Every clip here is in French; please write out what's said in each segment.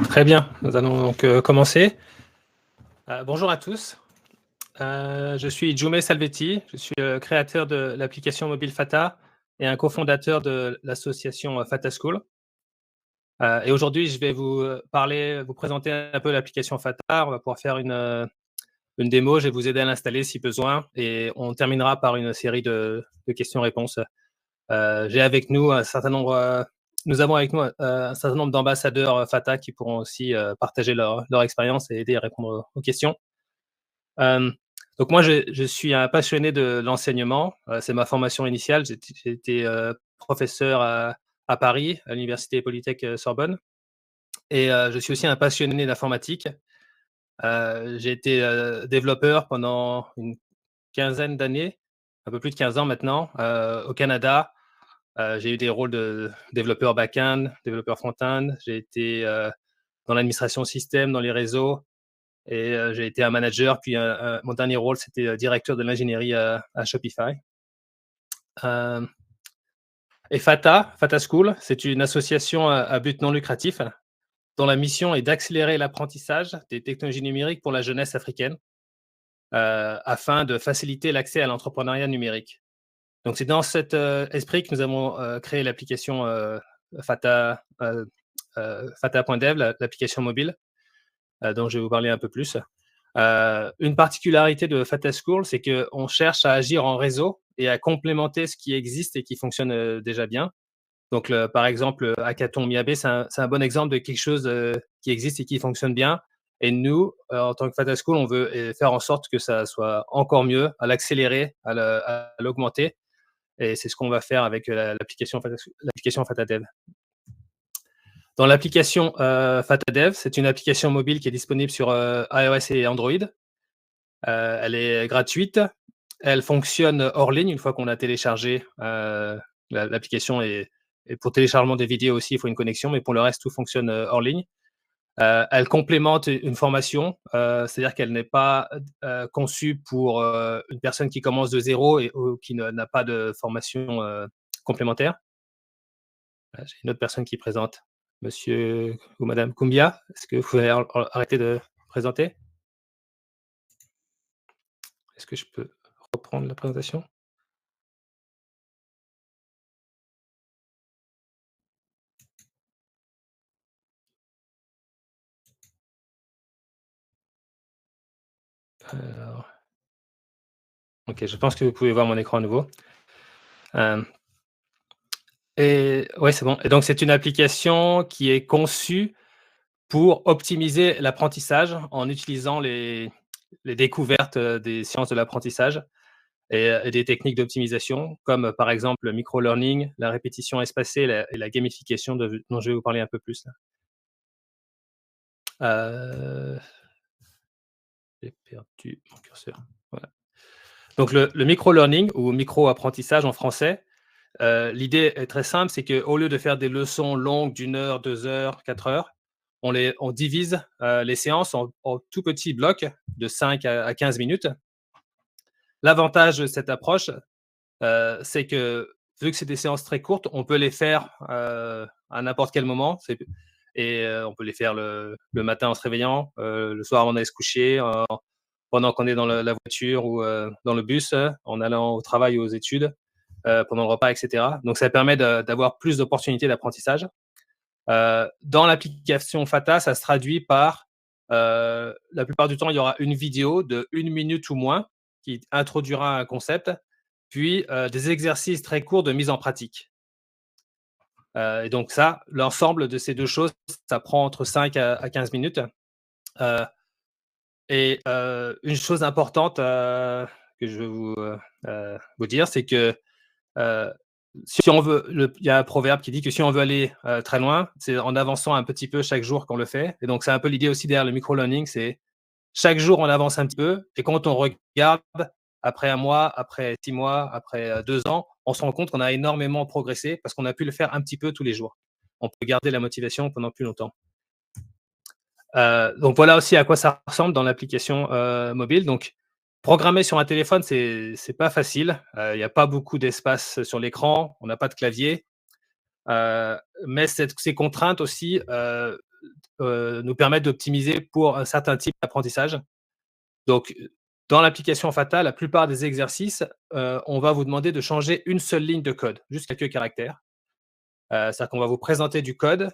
Très bien, nous allons donc commencer. Bonjour à tous. Je suis Djoumé Salvetti, je suis le créateur de l'application mobile Fata et un cofondateur de l'association Fata School. Et aujourd'hui, je vais vous présenter un peu l'application Fata. On va pouvoir faire une démo, je vais vous aider à l'installer si besoin et on terminera par une série de questions-réponses. J'ai avec nous un certain nombre, nous avons avec nous un certain nombre d'ambassadeurs Fata qui pourront aussi partager leur expérience et aider à répondre aux questions. Euh, donc moi, je suis un passionné de l'enseignement. C'est ma formation initiale. J'ai été professeur à Paris, à l'université Polytech Sorbonne. Et je suis aussi un passionné d'informatique. J'ai été développeur pendant une quinzaine d'années, un peu plus de 15 ans maintenant, au Canada. J'ai eu des rôles de développeur back-end, développeur front-end. J'ai été dans l'administration système, dans les réseaux. Et j'ai été un manager, puis mon dernier rôle, c'était directeur de l'ingénierie à Shopify. Euh, et Fata School, c'est une association à but non lucratif dont la mission est d'accélérer l'apprentissage des technologies numériques pour la jeunesse africaine afin de faciliter l'accès à l'entrepreneuriat numérique. Donc, c'est dans cet esprit que nous avons créé l'application Fata, Fata.dev, l'application mobile, dont je vais vous parler un peu plus. Une particularité de Fata School, c'est qu'on cherche à agir en réseau et à complémenter ce qui existe et qui fonctionne déjà bien. Donc, par exemple, Hackathon Miabe, c'est un bon exemple de quelque chose qui existe et qui fonctionne bien. Et nous, en tant que Fata School, on veut faire en sorte que ça soit encore mieux, à l'accélérer, à l'augmenter. Et c'est ce qu'on va faire avec l'application FataDev. Dans l'application FataDev, c'est une application mobile qui est disponible sur iOS et Android. Elle est gratuite. Elle fonctionne hors ligne une fois qu'on a téléchargé l'application. Et pour téléchargement des vidéos aussi, il faut une connexion, mais pour le reste, tout fonctionne hors ligne. Elle complémente une formation, c'est-à-dire qu'elle n'est pas conçue pour une personne qui commence de zéro ou qui n'a pas de formation complémentaire. J'ai une autre personne qui présente, monsieur ou madame Koumbia. Est-ce que vous pouvez arrêter de présenter? Est-ce que je peux reprendre la présentation? Alors, OK, je pense que vous pouvez voir mon écran à nouveau. Hem Et ouais, c'est bon. Et donc c'est une application qui est conçue pour optimiser l'apprentissage en utilisant les découvertes des sciences de l'apprentissage et des techniques d'optimisation comme, par exemple, le micro-learning, la répétition espacée et la gamification dont je vais vous parler un peu plus là. J'ai perdu mon curseur. Voilà. Donc le micro-learning ou micro-apprentissage en français, l'idée est très simple, c'est qu'au lieu de faire des leçons longues d'1 heure, 2 heures, 4 heures, on divise les séances en tout petits blocs de 5 à 15 minutes. L'avantage de cette approche, c'est que vu que c'est des séances très courtes, on peut les faire à n'importe quel moment. On peut les faire le matin en se réveillant, le soir avant d'aller se coucher, pendant qu'on est dans la voiture ou dans le bus, en allant au travail ou aux études, pendant le repas, etc. Donc, ça permet d'avoir plus d'opportunités d'apprentissage. Dans l'application Fata, ça se traduit par, la plupart du temps, il y aura une vidéo de 1 minute ou moins qui introduira un concept, puis des exercices très courts de mise en pratique. Et donc ça, l'ensemble de ces deux choses, ça prend entre 5 à 15 minutes. Euh, une chose importante que je veux vous dire, c'est que euh, si on veut, il y a un proverbe qui dit que si on veut aller très loin, c'est en avançant un petit peu chaque jour qu'on le fait. Et donc c'est un peu l'idée aussi derrière le micro-learning, c'est chaque jour, on avance un petit peu et quand on regarde après 1 mois, après 6 mois, après, 2 ans, on se rend compte qu'on a énormément progressé parce qu'on a pu le faire un petit peu tous les jours. On peut garder la motivation pendant plus longtemps. Donc voilà aussi à quoi ça ressemble dans l'application, mobile. Donc programmer sur un téléphone, c'est pas facile. Il y a pas beaucoup d'espace sur l'écran, on n'a pas de clavier, heu, mais ces contraintes aussi, nous permettent d'optimiser pour un certain type d'apprentissage. Donc, dans l'application Fata, la plupart des exercices, on va vous demander de changer une seule ligne de code, juste quelques caractères. C'est-à-dire qu'on va vous présenter du code,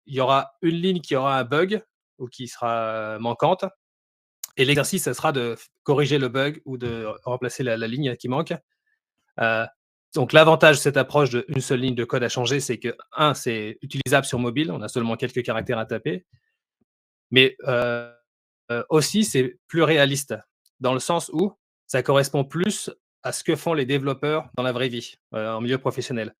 il y aura une ligne qui aura un bug ou qui sera manquante et l'exercice, ça sera de corriger le bug ou de remplacer la ligne qui manque. Heu, donc l'avantage de cette approche d'une seule ligne de code à changer, c'est que un, c'est utilisable sur mobile, on a seulement quelques caractères à taper, mais aussi c'est plus réaliste, dans le sens où ça correspond plus à ce que font les développeurs dans la vraie vie, en milieu professionnel.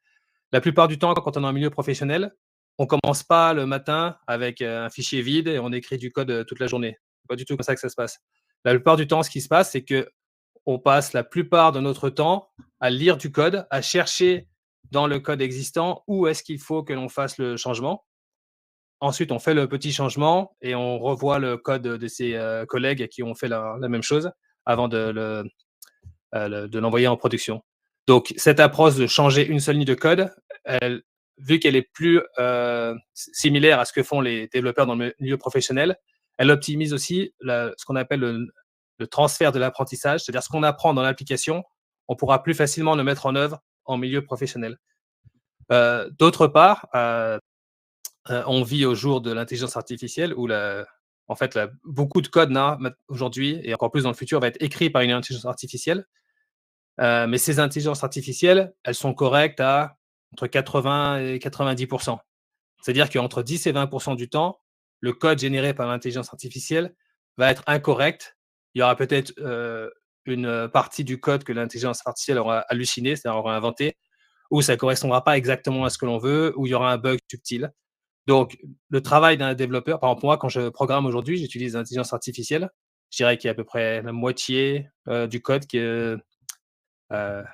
La plupart du temps, quand on est en milieu professionnel, on commence pas le matin avec, un fichier vide et on écrit du code, toute la journée. C'est pas du tout comme ça que ça se passe. La plupart du temps, ce qui se passe, c'est qu'on passe la plupart de notre temps à lire du code, à chercher dans le code existant où est-ce qu'il faut que l'on fasse le changement. Ensuite, on fait le petit changement et on revoit le code de ses, collègues qui ont fait la même chose avant de l'envoyer en production. Donc cette approche de changer une seule ligne de code, elle vu qu'elle est plus, similaire à ce que font les développeurs dans le milieu professionnel, elle optimise aussi ce qu'on appelle le transfert de l'apprentissage. C'est-à-dire ce qu'on apprend dans l'application, on pourra plus facilement le mettre en œuvre en milieu professionnel. D'autre part, on vit au jour de l'intelligence artificielle où en fait, beaucoup de code là, aujourd'hui et encore plus dans le futur, va être écrit par une intelligence artificielle. Mais ces intelligences artificielles, elles sont correctes à entre 80 et 90. C'est-à-dire qu'entre 10 et 20 du temps, le code généré par l'intelligence artificielle va être incorrect. Il y aura peut-être, une partie du code que l'intelligence artificielle aura halluciné, c'est-à-dire aura inventé, ou ça ne correspondra pas exactement à ce que l'on veut, ou il y aura un bug subtil. Donc le travail d'un développeur, par exemple moi, quand je programme aujourd'hui, j'utilise l'intelligence artificielle. Je dirais qu'il y a à peu près la moitié, du code heu, que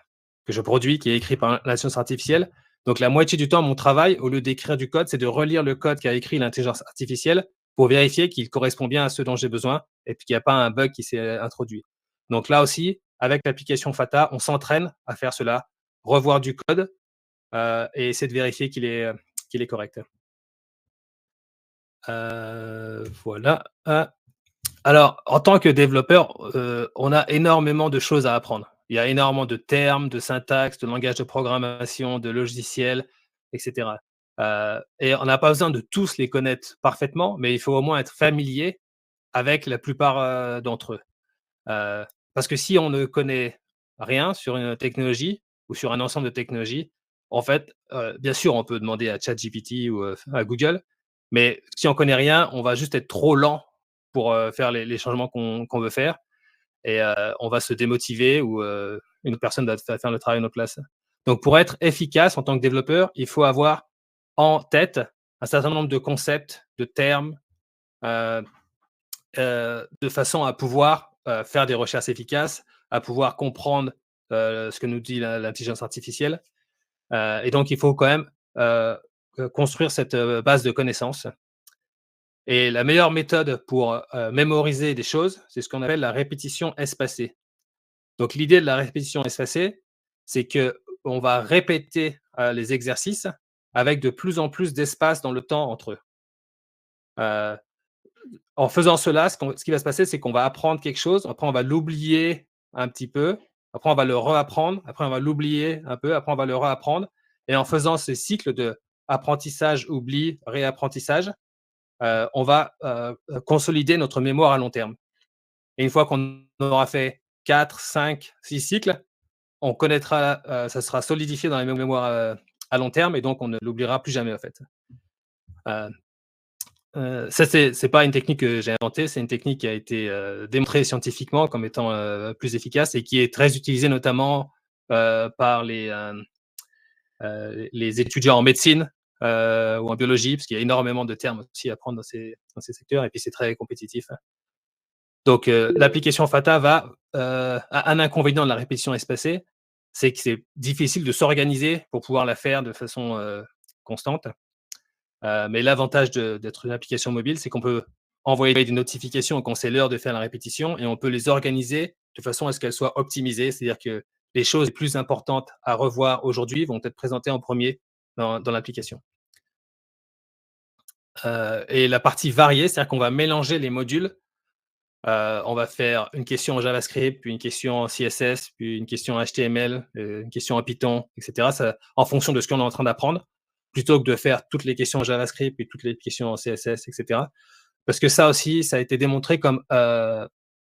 je produis, qui est écrit par l'intelligence artificielle. Donc la moitié du temps, mon travail, au lieu d'écrire du code, c'est de relire le code qu'a écrit l'intelligence artificielle pour vérifier qu'il correspond bien à ce dont j'ai besoin et puis qu'il n'y a pas un bug qui s'est introduit. Donc là aussi, avec l'application Fata, on s'entraîne à faire cela, revoir du code, et essayer de vérifier qu'il est correct. Voilà. Alors, en tant que développeur, on a énormément de choses à apprendre. Il y a énormément de termes, de syntaxe, de langage de programmation, de logiciels, et cetera. Et on n'a pas besoin de tous les connaître parfaitement, mais il faut au moins être familier avec la plupart, d'entre eux. Parce que si on ne connaît rien sur une technologie ou sur un ensemble de technologies, en fait, bien sûr, on peut demander à ChatGPT ou, à Google, mais si on connaît rien, on va juste être trop lent pour, faire les changements qu'on veut faire et on va se démotiver ou, une autre personne va faire le travail à notre place. Donc pour être efficace en tant que développeur, il faut avoir en tête un certain nombre de concepts, de termes, heu de façon à pouvoir, faire des recherches efficaces, à pouvoir comprendre, ce que nous dit l'intelligence artificielle, et donc il faut quand même, construire cette, base de connaissances et la meilleure méthode pour, mémoriser des choses, c'est ce qu'on appelle la répétition espacée. Donc l'idée de la répétition espacée, c'est qu'on va répéter, les exercices avec de plus en plus d'espace dans le temps entre eux. Heu En faisant cela, ce qui va se passer, c'est qu'on va apprendre quelque chose, après on va l'oublier un petit peu, après on va le reapprendre, après on va l'oublier un peu, après on va le reapprendre et en faisant ce cycle de apprentissage, oubli, réapprentissage, on va, consolider notre mémoire à long terme et une fois qu'on aura fait 4, 5, 6 cycles, on connaîtra, ça sera solidifié dans la mémoire, à long terme et donc on ne l'oubliera plus jamais, en fait. Heu Ça, c'est pas une technique que j'ai inventée, c'est une technique qui a été, démontrée scientifiquement comme étant, plus efficace et qui est très utilisée notamment, par les étudiants en médecine, ou en biologie, parce qu'il y a énormément de termes aussi à apprendre dans ces secteurs et puis c'est très compétitif. Donc, l'application Fata a un inconvénient de la répétition espacée, c'est que c'est difficile de s'organiser pour pouvoir la faire de façon, constante. Mais l'avantage d'être une application mobile, c'est qu'on peut envoyer des notifications quand c'est l'heure de faire la répétition et on peut les organiser de façon à ce qu'elles soient optimisées. C'est-à-dire que les choses les plus importantes à revoir aujourd'hui vont être présentées en premier dans l'application. Et la partie variée, c'est-à-dire qu'on va mélanger les modules. On va faire une question en JavaScript, puis une question en CSS, puis une question en HTML, une question en Python, et cetera. Ça, en fonction de ce qu'on est en train d'apprendre, plutôt que de faire toutes les questions en JavaScript, puis toutes les questions en CSS, et cetera. Parce que ça aussi, ça a été démontré comme,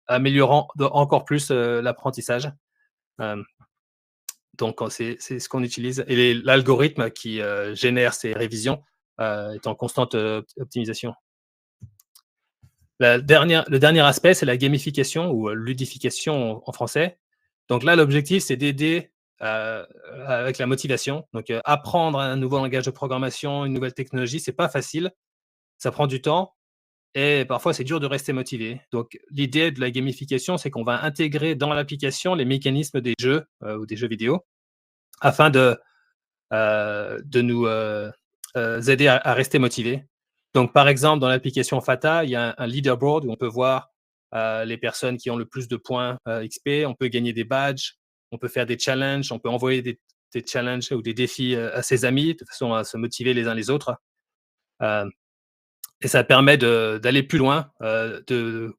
améliorant encore plus, l'apprentissage. Hem, donc c'est ce qu'on utilise et l'algorithme qui, génère ces révisions, est en constante, optimisation. Le dernier aspect, c'est la gamification ou ludification en français. Donc là, l'objectif, c'est d'aider avec la motivation. Donc, apprendre un nouveau langage de programmation, une nouvelle technologie, c'est pas facile. Ça prend du temps et parfois, c'est dur de rester motivé. Donc, l'idée de la gamification, c'est qu'on va intégrer dans l'application les mécanismes des jeux ou des jeux vidéo afin de nous aider à rester motivés. Donc, par exemple, dans l'application Fata, il y a un leaderboard où on peut voir les personnes qui ont le plus de points XP. On peut gagner des badges, on peut faire des challenges, on peut envoyer des challenges ou des défis à ses amis de façon à se motiver les uns les autres. Euh, et ça permet d'aller plus loin, de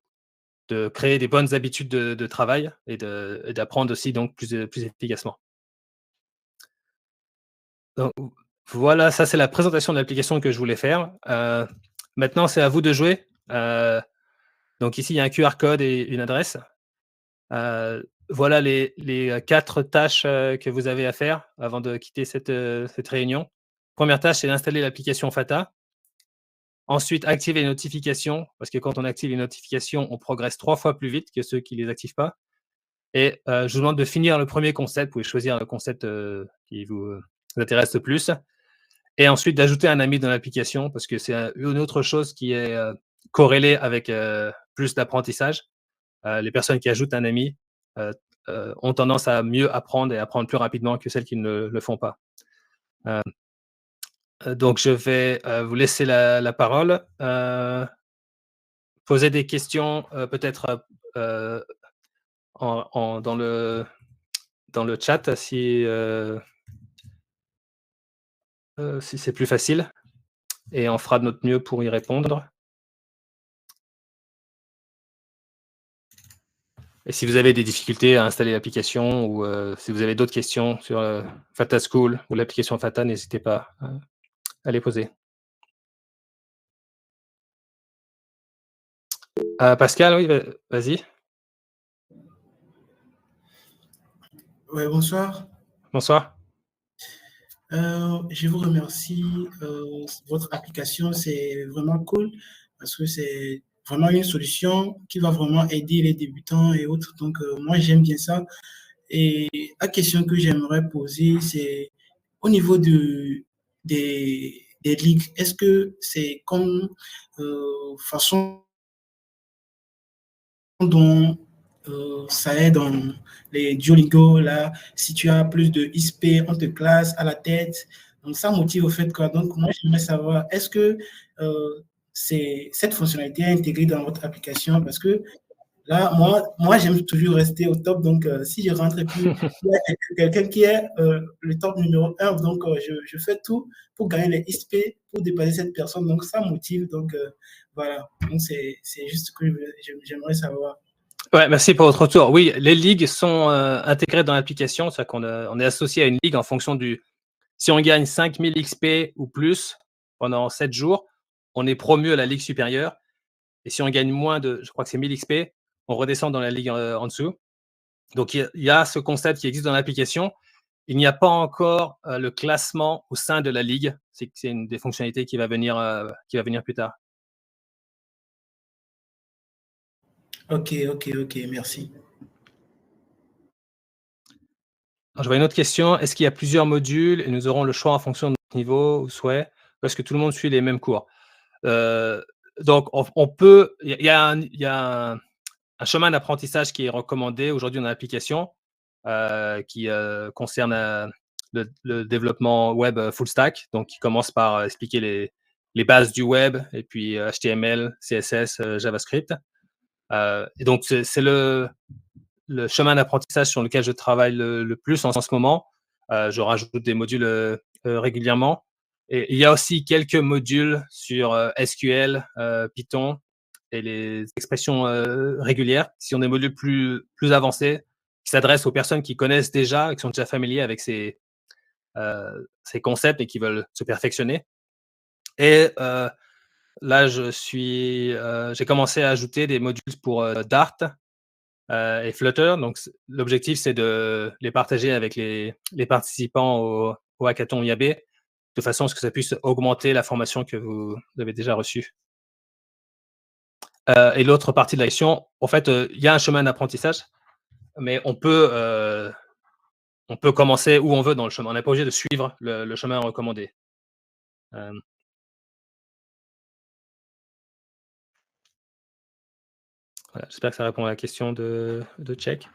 créer des bonnes habitudes de travail et d'apprendre aussi donc plus efficacement. Donc, voilà, ça c'est la présentation de l'application que je voulais faire. Maintenant, c'est à vous de jouer. Donc ici, il y a un QR code et une adresse. Voilà les 4 tâches, que vous avez à faire avant de quitter cette réunion. Première tâche, c'est d'installer l'application Fata. Ensuite, activer les notifications, parce que quand on active les notifications, on progresse 3 fois plus vite que ceux qui les activent pas et je vous demande de finir le premier concept. Vous pouvez choisir le concept, qui vous intéresse le plus. Et ensuite d'ajouter un ami dans l'application parce que c'est une autre chose qui est corrélée avec plus d'apprentissage. Les personnes qui ajoutent un ami ont tendance à mieux apprendre et apprendre plus rapidement que celles qui ne le font pas. Euh, donc, je vais vous laisser la parole. Poser des questions peut-être dans le chat si c'est plus facile et on fera de notre mieux pour y répondre. Et si vous avez des difficultés à installer l'application ou si vous avez d'autres questions sur Fata School ou l'application Fata, n'hésitez pas à les poser. Pascal, oui, vas-y. Ouais, bonsoir. Bonsoir. Je vous remercie. Votre application, c'est vraiment cool parce que c'est vraiment une solution qui va vraiment aider les débutants et autres. Donc, moi, j'aime bien ça. Et la question que j'aimerais poser, c'est au niveau des ligues, est-ce que c'est comme façon dont ça est dans les Duolingo, là, si tu as plus de XP, on te classe à la tête. Donc, ça motive au fait quoi. Donc, moi, j'aimerais savoir, est-ce que cette fonctionnalité est intégrée dans votre application? Parce que là, moi j'aime toujours rester au top. Donc, si je rentre et puis il y a quelqu'un qui est le top numéro 1, donc je fais tout pour gagner les XP, pour dépasser cette personne. Donc, ça motive. Donc, voilà. Donc, c'est juste ce que j'aimerais savoir. Ouais, merci pour votre retour. Oui, les ligues sont intégrées dans l'application, c'est-à-dire on est associé à une ligue en fonction si on gagne 5000 XP ou plus pendant 7 jours, on est promu à la ligue supérieure. Et si on gagne moins je crois que c'est 1000 XP, on redescend dans la ligue en dessous. Donc, il y a ce concept qui existe dans l'application. Il n'y a pas encore le classement au sein de la ligue. C'est une des fonctionnalités qui va venir plus tard. Ok, merci. Alors, je vois une autre question. Est-ce qu'il y a plusieurs modules et nous aurons le choix en fonction de notre niveau ou souhait? Ou est-ce que tout le monde suit les mêmes cours? Donc, on peut. Il y a un chemin d'apprentissage qui est recommandé aujourd'hui dans l'application, qui concerne le développement web full stack, donc qui commence par expliquer les bases du web et puis HTML, CSS, JavaScript. Et donc, c'est le chemin d'apprentissage sur lequel je travaille le plus en ce moment. Je rajoute des modules régulièrement. Et il y a aussi quelques modules sur SQL, Python et les expressions régulières, qui sont des modules plus avancés, qui s'adressent aux personnes qui connaissent déjà, qui sont déjà familiers avec ces concepts et qui veulent se perfectionner. Et là, j'ai commencé à ajouter des modules pour Dart et Flutter. Donc, l'objectif, c'est de les partager avec les participants au hackathon IAB, de façon à ce que ça puisse augmenter la formation que vous avez déjà reçue. Et l'autre partie de la question, en fait, il y a un chemin d'apprentissage, mais on peut commencer où on veut dans le chemin. On n'est pas obligé de suivre le chemin recommandé. Voilà, j'espère que ça répond à la question de Check.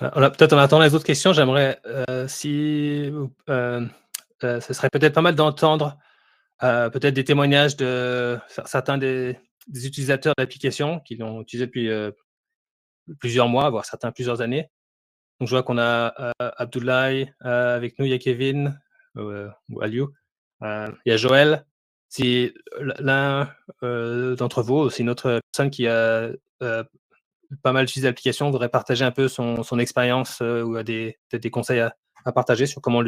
Peut-être en attendant les autres questions, j'aimerais, si ce serait peut-être pas mal d'entendre peut-être des témoignages de certains des utilisateurs d'applications qui l'ont utilisé depuis plusieurs mois, voire certains plusieurs années. Donc, je vois qu'on a Abdoulaye avec nous, il y a Kevin ou Aliou, il y a Joël. Si l'un d'entre vous, aussi une autre personne qui a pas mal utilisé l'application, voudrait partager un peu son expérience ou a peut-être des conseils à partager sur comment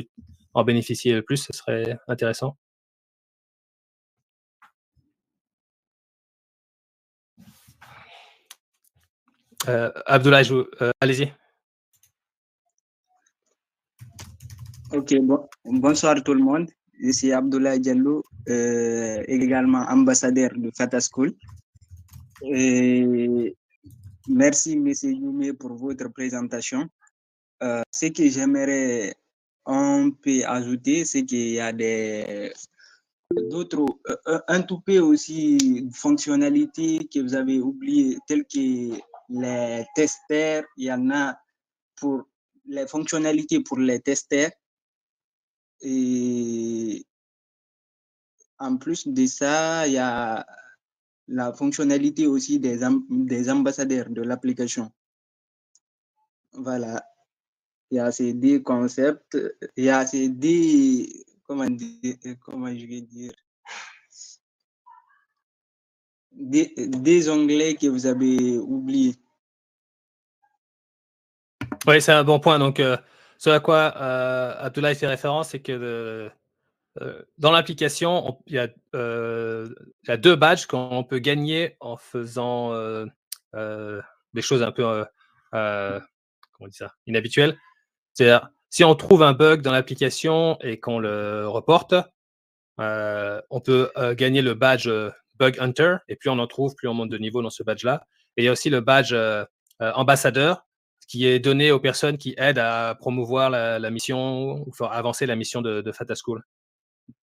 en bénéficier le plus, ce serait intéressant. Abdoulaye, allez-y. Ok, bonsoir tout le monde. Je suis Abdoulaye Diallo, également ambassadeur de Fata School. Et merci, M. Youmé, pour votre présentation. Ce que j'aimerais un peu ajouter, c'est qu'il y a d'autres, un tout peu aussi fonctionnalités que vous avez oubliées, telles que les testeurs. Il y en a pour les fonctionnalités pour les testeurs. Et en plus de ça, il y a la fonctionnalité aussi des ambassadeurs de l'application. Voilà. Il y a ces deux concepts, il y a ces deux, comment je vais dire, des onglets que vous avez oubliés. Oui, c'est un bon point. Donc, ce à quoi Abdoulaye fait référence, c'est que dans l'application, il y a 2 badges qu'on peut gagner en faisant des choses un peu comment on dit ça, inhabituelles. C'est-à-dire, si on trouve un bug dans l'application et qu'on le reporte, on peut gagner le badge Bug Hunter, et plus on en trouve, plus on monte de niveau dans ce badge-là. Et il y a aussi le badge ambassadeur, qui est donné aux personnes qui aident à promouvoir la mission ou faire avancer la mission de Fata School.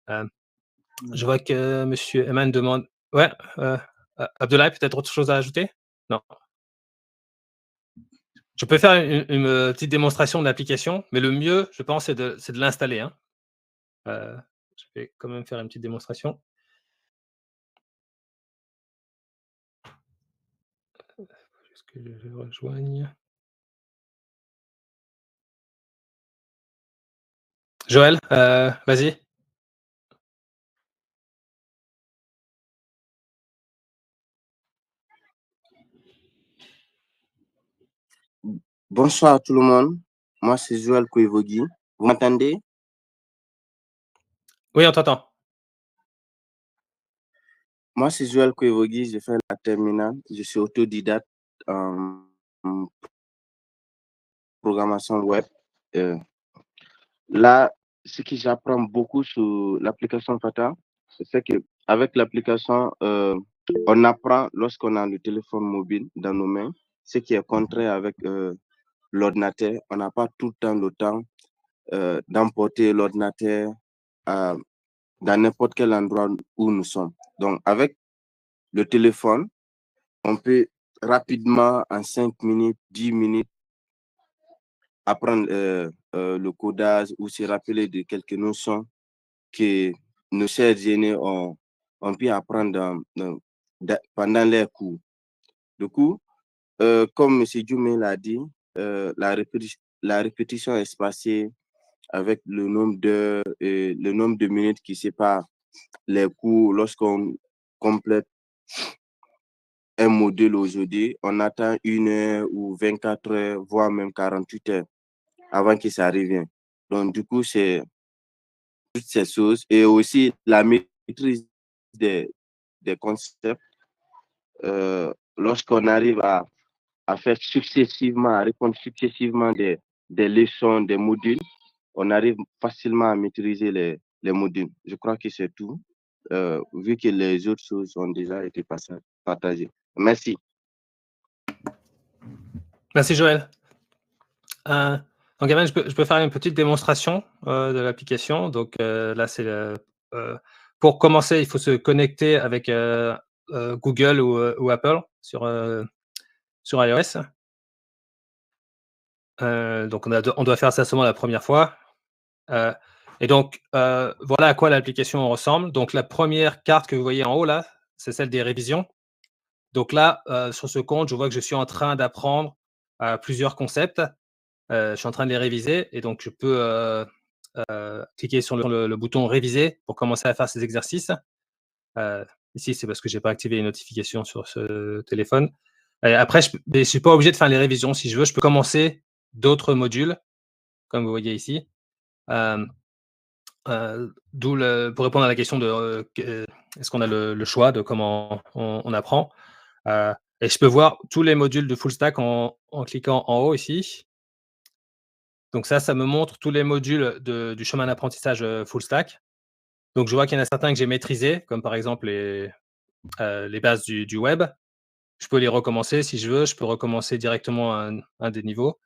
Je vois que monsieur Eman demande. Ouais, Abdoulaye, peut-être autre chose à ajouter? Non. Je peux faire une petite démonstration de l'application, mais le mieux, je pense, c'est de l'installer, hein. Je vais quand même faire une petite démonstration. Juste que je le rejoigne. Joël, vas-y. Bonsoir tout le monde. Moi, c'est Joël Kouivogui. Vous m'entendez? Oui, on t'entend. Moi, c'est Joël Kouivogui. J'ai fait la terminale. Je suis autodidacte en programmation web. Là, ce que j'apprends beaucoup sur l'application Fata, c'est que avec l'application, on apprend lorsqu'on a le téléphone mobile dans nos mains, ce qui est contraire avec l'ordinateur. On n'a pas tout le temps d'emporter l'ordinateur dans n'importe quel endroit où nous sommes. Donc, avec le téléphone, on peut rapidement, en 5 minutes, 10 minutes, apprendre le codage ou se rappeler de quelques notions que nos chers aînés ont pu apprendre pendant les cours. Du coup, comme M. Djoumé l'a dit, la répétition espacée avec le nombre d'heures et le nombre de minutes qui séparent les cours lorsqu'on complète un module aujourd'hui, on attend 1 heure ou 24 heures, voire même 48 heures avant que ça revienne. Donc, du coup, c'est toutes ces choses et aussi la maîtrise des concepts. Lorsqu'on arrive à faire successivement, à répondre successivement des leçons, des modules, on arrive facilement à maîtriser les modules. Je crois que c'est tout, vu que les autres choses ont déjà été partagées. Merci. Merci Joël. Donc, Gamin, je peux faire une petite démonstration de l'application. Donc là, c'est pour commencer, il faut se connecter avec Google ou Apple sur iOS. Donc, on doit faire ça seulement la première fois. Et donc, voilà à quoi l'application ressemble. Donc, la première carte que vous voyez en haut, là, c'est celle des révisions. Donc là, sur ce compte, je vois que je suis en train d'apprendre plusieurs concepts. Je suis en train de les réviser et donc je peux cliquer sur le bouton réviser pour commencer à faire ces exercices. Ici, c'est parce que j'ai pas activé les notifications sur ce téléphone. Et après, je suis pas obligé de faire les révisions. Si je veux, je peux commencer d'autres modules, comme vous voyez ici. Pour répondre à la question de est-ce qu'on a le choix de comment on apprend. Et je peux voir tous les modules de full stack en cliquant en haut ici. Donc ça me montre tous les modules du chemin d'apprentissage full stack. Donc je vois qu'il y en a certains que j'ai maîtrisés, comme par exemple les bases du web. Je peux les recommencer si je veux. Je peux recommencer directement un des niveaux.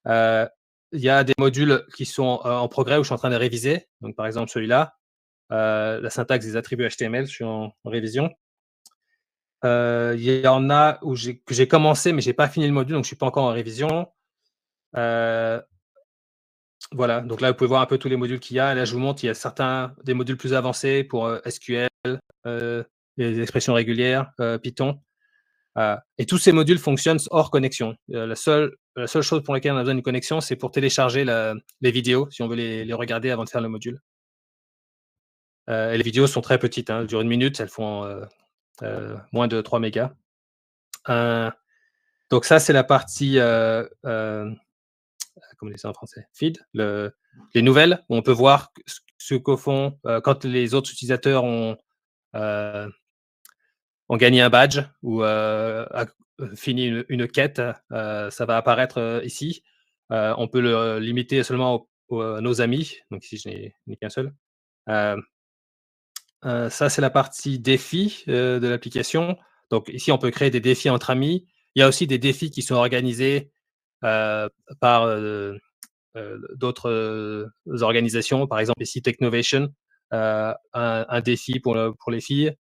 Il y a des modules qui sont en progrès où je suis en train de réviser. Donc par exemple celui-là, la syntaxe des attributs HTML, je suis en révision. Il y en a que j'ai commencé, mais j'ai pas fini le module, donc je suis pas encore en révision. Voilà, donc là, vous pouvez voir un peu tous les modules qu'il y a. Là, je vous montre, il y a certains des modules plus avancés pour SQL, les expressions régulières, Python. Et tous ces modules fonctionnent hors connexion. La seule chose pour laquelle on a besoin d'une connexion, c'est pour télécharger les vidéos, si on veut les regarder avant de faire le module. Et les vidéos sont très petites, elles durent 1 minute, elles font moins de 3 mégas. Donc ça, c'est la partie, comment on dit ça en français? Feed, les nouvelles, où on peut voir ce que font quand les autres utilisateurs ont gagné un badge ou fini une quête, ça va apparaître ici. On peut le limiter seulement à nos amis. Donc ici, je n'ai qu'un seul. Ça, c'est la partie défis de l'application. Donc ici, on peut créer des défis entre amis. Il y a aussi des défis qui sont organisés par d'autres organisations. Par exemple, ici, Technovation, un défi pour les filles.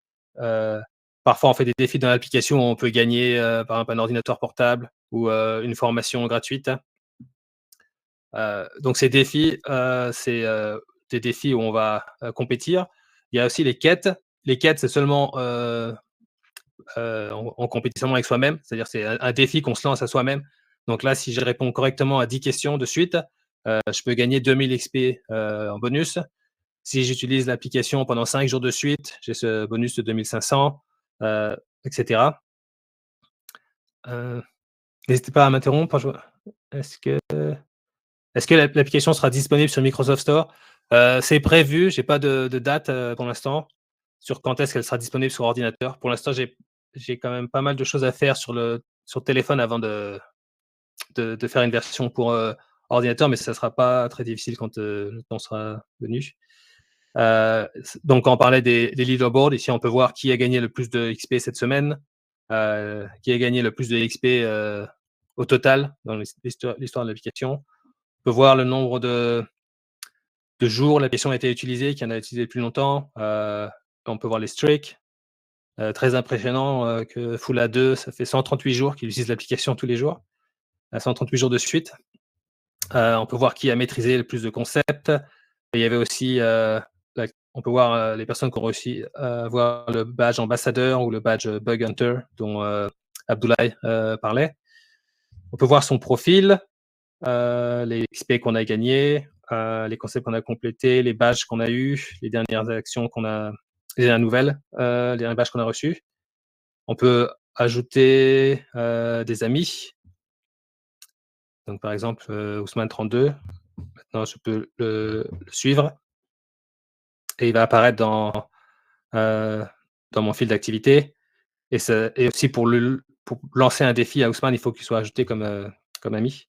Parfois, on fait des défis dans l'application où on peut gagner, par exemple, un ordinateur portable ou une formation gratuite. Donc ces défis, c'est des défis où on va compétir. Il y a aussi les quêtes. Les quêtes, c'est seulement en compétition avec soi-même. C'est-à-dire c'est un défi qu'on se lance à soi-même. Donc là, si je réponds correctement à 10 questions de suite, je peux gagner 2000 XP en bonus. Si j'utilise l'application pendant 5 jours de suite, j'ai ce bonus de 2500, etc. N'hésitez pas à m'interrompre. Est-ce que l'application sera disponible sur Microsoft Store? C'est prévu, je n'ai pas de date pour l'instant sur quand est-ce qu'elle sera disponible sur ordinateur. Pour l'instant, j'ai quand même pas mal de choses à faire sur téléphone avant de faire une version pour ordinateur, mais ça ne sera pas très difficile quand le temps sera venu. Donc, quand on parlait des leaderboards, ici, on peut voir qui a gagné le plus de XP cette semaine, qui a gagné le plus de XP au total dans l'histoire de l'application. On peut voir le nombre de jours l'application a été utilisée, qui en a utilisé le plus longtemps. On peut voir les streaks. Très impressionnant que Foula 2, ça fait 138 jours qu'il utilise l'application tous les jours. 138 jours de suite. On peut voir qui a maîtrisé le plus de concepts. Et il y avait aussi, on peut voir les personnes qui ont réussi à avoir le badge ambassadeur ou le badge bug hunter dont Abdoulaye parlait. On peut voir son profil, les XP qu'on a gagnés, les concepts qu'on a complétés, les badges qu'on a eus, les dernières actions qu'on a, les dernières nouvelles, les derniers badges qu'on a reçus. On peut ajouter des amis. Donc, par exemple, Ousmane32, maintenant je peux le suivre et il va apparaître dans mon fil d'activité. Et aussi pour lancer un défi à Ousmane, il faut qu'il soit ajouté comme ami.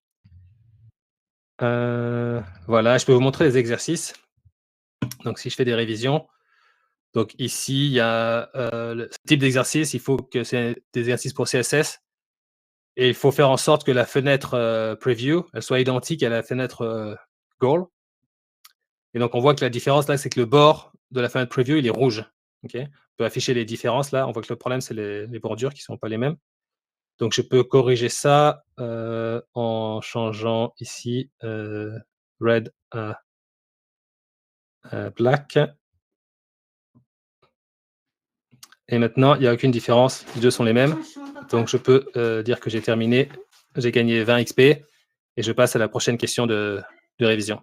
Voilà, je peux vous montrer les exercices. Donc, si je fais des révisions, donc ici, il y a le type d'exercice, il faut que c'est des exercices pour CSS. Et il faut faire en sorte que la fenêtre preview, elle soit identique à la fenêtre goal. Et donc, on voit que la différence là, c'est que le bord de la fenêtre preview, il est rouge. Okay, on peut afficher les différences là. On voit que le problème, c'est les bordures qui ne sont pas les mêmes. Donc, je peux corriger ça en changeant ici red à black. Et maintenant, il n'y a aucune différence. Les deux sont les mêmes. Donc, je peux dire que j'ai terminé. J'ai gagné 20 XP. Et je passe à la prochaine question de révision.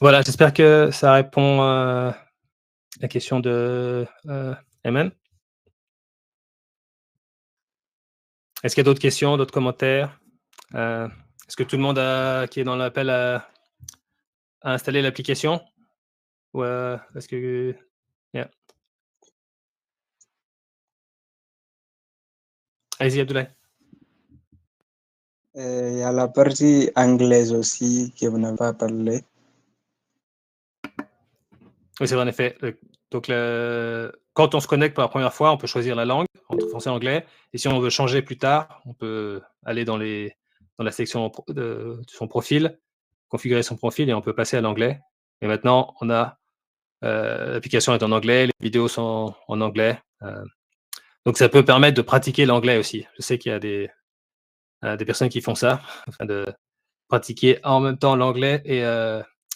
Voilà, j'espère que ça répond à la question de Eman. Est-ce qu'il y a d'autres questions, d'autres commentaires? Est-ce que tout le monde qui est dans l'appel a installé l'application? Ou est-ce que... Yeah. Allez-y, Abdoulaye. Il y a la partie anglaise aussi que vous n'avez pas parlé. Oui, c'est vrai, en effet. Donc, quand on se connecte pour la première fois, on peut choisir la langue entre français et anglais. Et si on veut changer plus tard, on peut aller dans la section de son profil, configurer son profil et on peut passer à l'anglais. Et maintenant, on a l'application est en anglais, les vidéos sont en anglais. Donc, ça peut permettre de pratiquer l'anglais aussi. Je sais qu'il y a des personnes qui font ça, afin de pratiquer en même temps l'anglais et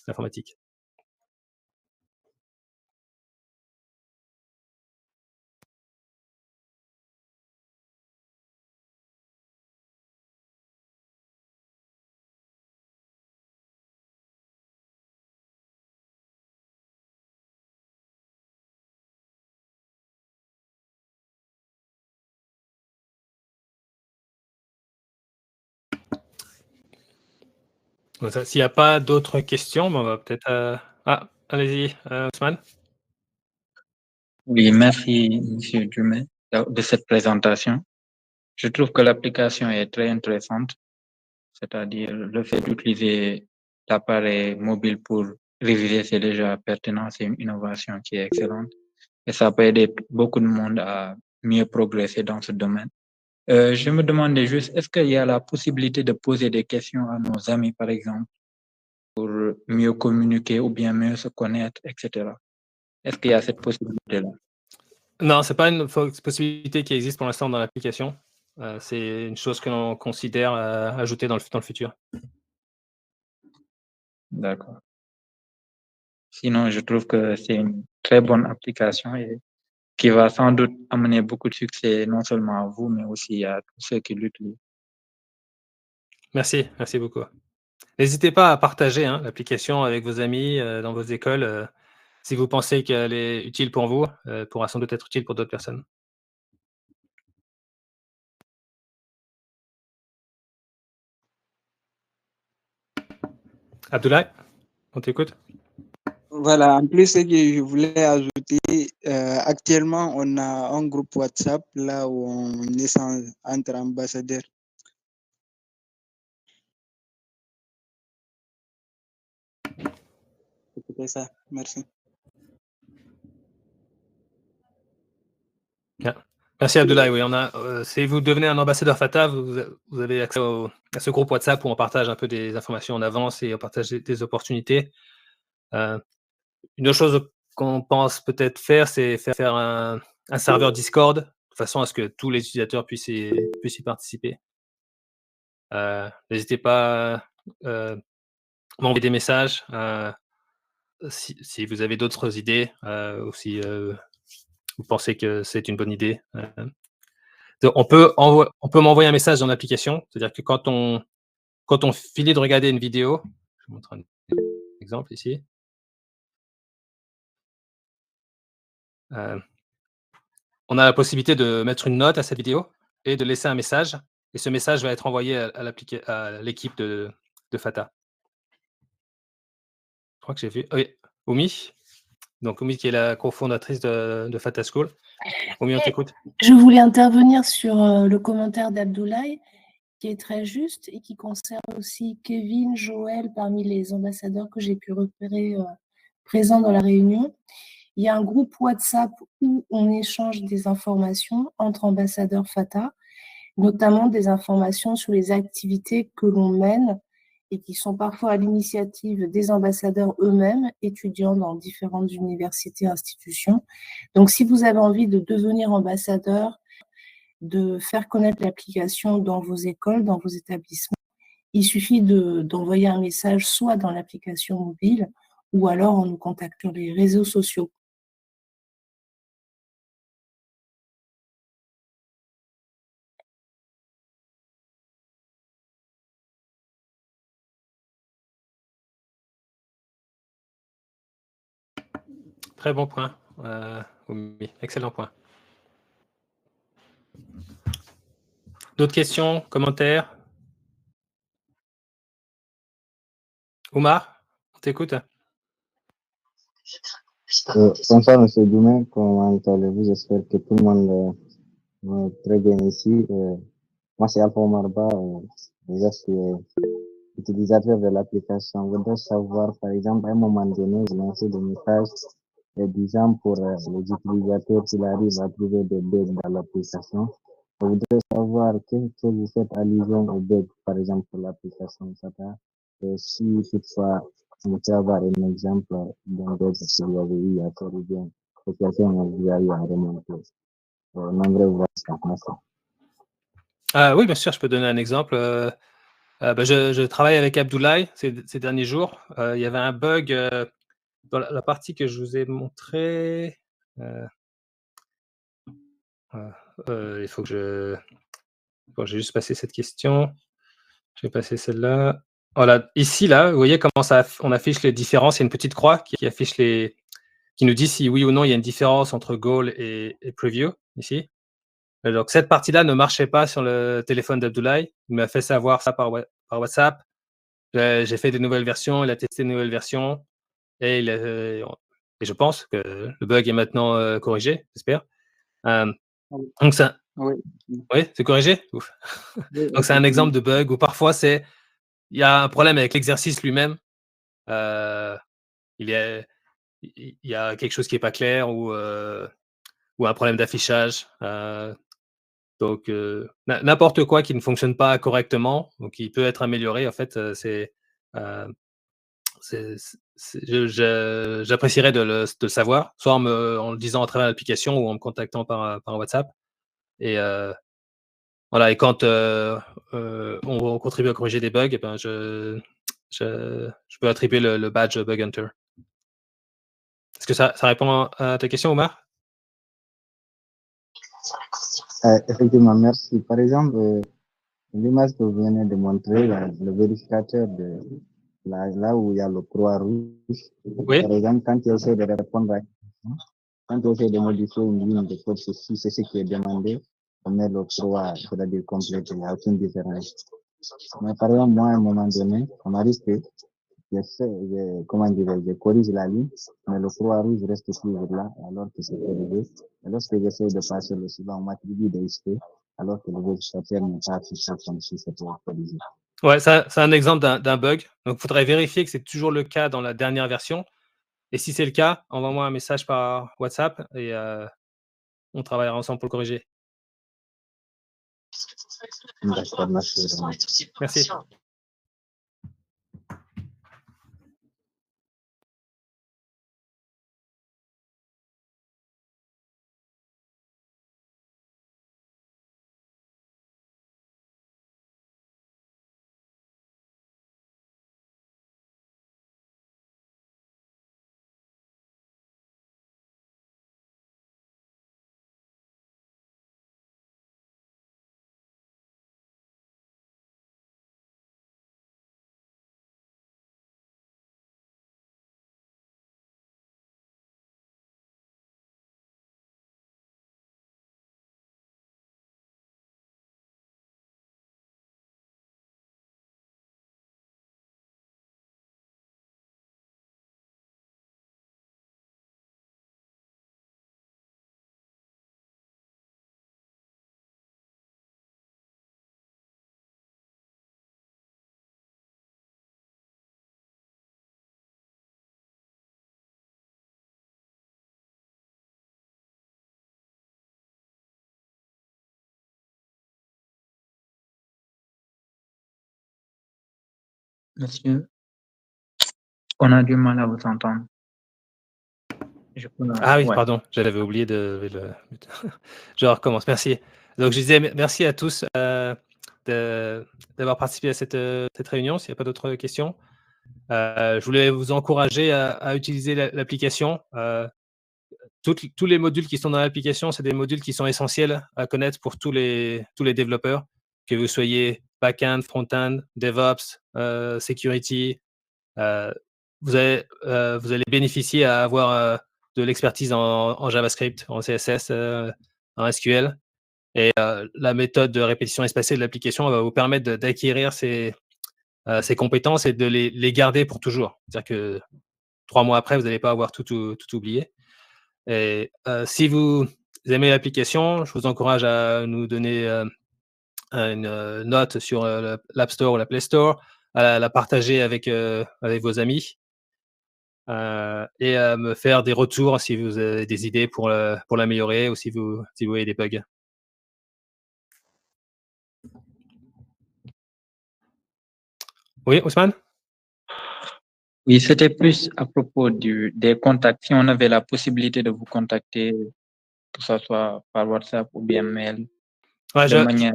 l'informatique. S'il n'y a pas d'autres questions, on va peut-être... Ah, allez-y, Ousmane. Oui, merci, M. Dumais, de cette présentation. Je trouve que l'application est très intéressante, c'est-à-dire le fait d'utiliser l'appareil mobile pour réviser, c'est déjà pertinent, c'est une innovation qui est excellente. Et ça peut aider beaucoup de monde à mieux progresser dans ce domaine. Je me demandais juste, est-ce qu'il y a la possibilité de poser des questions à nos amis, par exemple, pour mieux communiquer ou bien mieux se connaître, etc. Est-ce qu'il y a cette possibilité-là? Non, ce n'est pas une possibilité qui existe pour l'instant dans l'application. C'est une chose que l'on considère ajouter dans le futur. D'accord. Sinon, je trouve que c'est une très bonne application et qui va sans doute amener beaucoup de succès, non seulement à vous, mais aussi à tous ceux qui l'utilisent. Merci beaucoup. N'hésitez pas à partager l'application avec vos amis dans vos écoles. Si vous pensez qu'elle est utile pour vous, elle pourra sans doute être utile pour d'autres personnes. Abdoulaye, on t'écoute. Voilà, en plus, ce que je voulais ajouter, actuellement, on a un groupe WhatsApp là où on échange entre ambassadeurs. C'était ça. Merci. Bien. Merci Abdoulaye. Oui, si vous devenez un ambassadeur FATA, vous avez accès à ce groupe WhatsApp où on partage un peu des informations en avance et on partage des opportunités. Une autre chose qu'on pense peut-être faire, c'est faire un serveur Discord de façon à ce que tous les utilisateurs puissent y participer. N'hésitez pas à m'envoyer des messages si vous avez d'autres idées ou si vous pensez que c'est une bonne idée. Donc, on peut m'envoyer un message dans l'application, c'est-à-dire que quand on finit de regarder une vidéo, je vous montre un exemple ici. On a la possibilité de mettre une note à cette vidéo et de laisser un message. Et ce message va être envoyé à l'équipe de FATA. Je crois que j'ai vu. Oui, Oumi. Donc, Oumi qui est la cofondatrice de FATA School. Oumi, on t'écoute. Je voulais intervenir sur le commentaire d'Abdoulaye, qui est très juste et qui concerne aussi Kevin, Joël, parmi les ambassadeurs que j'ai pu repérer présents dans la réunion. Il y a un groupe WhatsApp où on échange des informations entre ambassadeurs FATA, notamment des informations sur les activités que l'on mène et qui sont parfois à l'initiative des ambassadeurs eux-mêmes, étudiants dans différentes universités et institutions. Donc, si vous avez envie de devenir ambassadeur, de faire connaître l'application dans vos écoles, dans vos établissements, il suffit d'envoyer un message soit dans l'application mobile ou alors en nous contactant sur les réseaux sociaux. Très bon point, Oumi. Excellent point. D'autres questions, commentaires? Oumar, on t'écoute. Bonsoir, M. Dumais. Comment allez-vous? J'espère que tout le monde va très bien ici. Moi, c'est Alpha Marba. Je suis utilisateur de l'application. Je voudrais savoir, par exemple, à un moment donné, j'ai lancé des messages disant pour les utilisateurs s'il arrive à trouver des bugs dans l'application. Je voudrais savoir que vous faites allusion aux bugs, par exemple, pour l'application SATA. Et si toutefois, on peut avoir un exemple d'un bug que vous avez eu à faire ou bien que quelqu'un vous a eu à remonter. On aimerait voir ça. Merci. Oui, bien sûr, je peux donner un exemple. Je travaille avec Abdoulaye ces derniers jours. Il y avait un bug dans la partie que je vous ai montrée. Il faut que j'ai juste passé cette question. Je vais passer celle-là. Voilà, ici, là, vous voyez comment on affiche les différences. Il y a une petite croix qui affiche qui nous dit si oui ou non il y a une différence entre goal et preview, ici. Donc, cette partie-là ne marchait pas sur le téléphone d'Abdoulaye. Il m'a fait savoir ça par WhatsApp. J'ai fait des nouvelles versions, il a testé de nouvelles versions et je pense que le bug est maintenant corrigé, j'espère. Donc, ça, Oui. oui, c'est corrigé? Ouf. Donc, c'est un exemple de bug où parfois il y a un problème avec l'exercice lui-même. Il y a quelque chose qui n'est pas clair ou un problème d'affichage. Donc, n'importe quoi qui ne fonctionne pas correctement, donc qui peut être amélioré, en fait, j'apprécierais de le savoir, soit en le disant à travers l'application ou en me contactant par WhatsApp. Et voilà, et quand on contribue à corriger des bugs, je peux attribuer le badge Bug Hunter. Est-ce que ça répond à ta question, Omar? Effectivement, merci. Par exemple, l'image que vous venez de montrer, le vérificateur là où il y a le croix rouge, oui. Par exemple, quand tu essaies de répondre à une question, quand tu essaies de modifier une ligne de code, c'est ce qui est demandé, on met le croix, c'est-à-dire complète, il n'y a aucune différence. Mais par exemple, moi, à un moment donné, on m'a dit que je corrige la ligne, mais le croix rouge reste toujours là, alors que c'est corrigé. Et lorsque j'essaie de passer le suivant, on m'attribue des XP, alors que le vérificateur n'est pas affiché comme si c'était corrigé. Ouais, c'est un exemple d'un bug. Donc, il faudrait vérifier que c'est toujours le cas dans la dernière version. Et si c'est le cas, envoie-moi un message par WhatsApp et on travaillera ensemble pour le corriger. D'accord, merci vraiment. Merci. Monsieur, on a du mal à vous entendre. Ah oui, Ouais. pardon, j'avais oublié je recommence, merci. Donc je disais merci à tous, d'avoir participé à cette réunion, s'il n'y a pas d'autres questions. Je voulais vous encourager à utiliser l'application. Tous les modules qui sont dans l'application, c'est des modules qui sont essentiels à connaître pour tous les développeurs, que vous soyez back-end, front-end, DevOps, security. Euh, vous allez bénéficier à avoir de l'expertise en JavaScript, en CSS, en SQL. Et la méthode de répétition espacée de l'application va vous permettre d'acquérir ces compétences et de les garder pour toujours. C'est-à-dire que 3 mois après, vous n'allez pas avoir tout oublié. Et si vous aimez l'application, je vous encourage à nous donner une note sur l'App Store ou la Play Store, à la partager avec vos amis et à me faire des retours si vous avez des idées pour l'améliorer ou si vous voyez des bugs. Oui, Ousmane? Oui, c'était plus à propos des contacts. Si on avait la possibilité de vous contacter, que ce soit par WhatsApp ou bien mail, Ouais, de manière.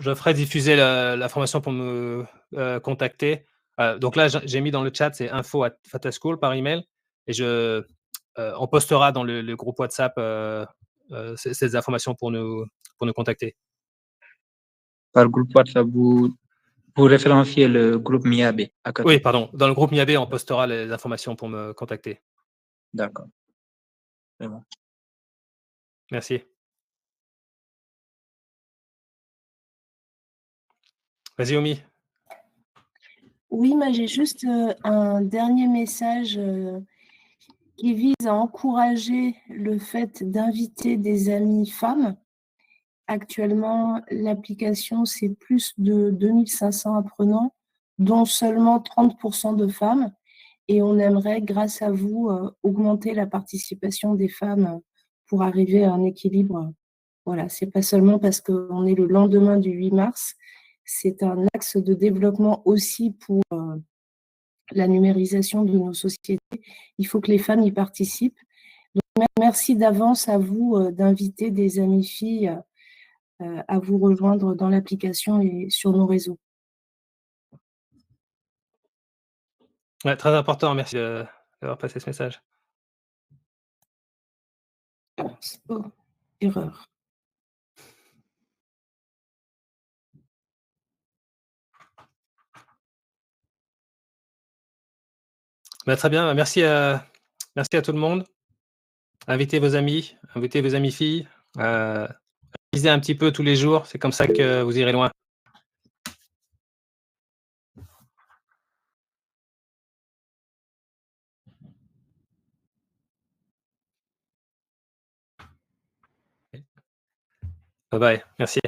je ferai diffuser l'information pour me contacter. Donc là, j'ai mis dans le chat, c'est info@fataschool par email et on postera dans le groupe WhatsApp ces informations pour nous contacter. Par groupe WhatsApp, vous référenciez le groupe Miabe à côté. Oui, pardon. Dans le groupe Miabe, on postera les informations pour me contacter. D'accord. C'est bon. Merci. Vas-y, Omi. Oui, moi j'ai juste un dernier message qui vise à encourager le fait d'inviter des amies femmes. Actuellement, l'application, c'est plus de 2500 apprenants, dont seulement 30% de femmes. Et on aimerait, grâce à vous, augmenter la participation des femmes pour arriver à un équilibre. Voilà, c'est pas seulement parce qu'on est le lendemain du 8 mars, c'est un axe de développement aussi pour la numérisation de nos sociétés. Il faut que les femmes y participent. Donc, merci d'avance à vous d'inviter des amies filles à vous rejoindre dans l'application et sur nos réseaux. Ouais, très important, merci d'avoir passé ce message. Oh, erreur. Très bien, merci à tout le monde. Invitez vos amis filles. Lisez un petit peu tous les jours, c'est comme ça que vous irez loin. Bye bye, merci.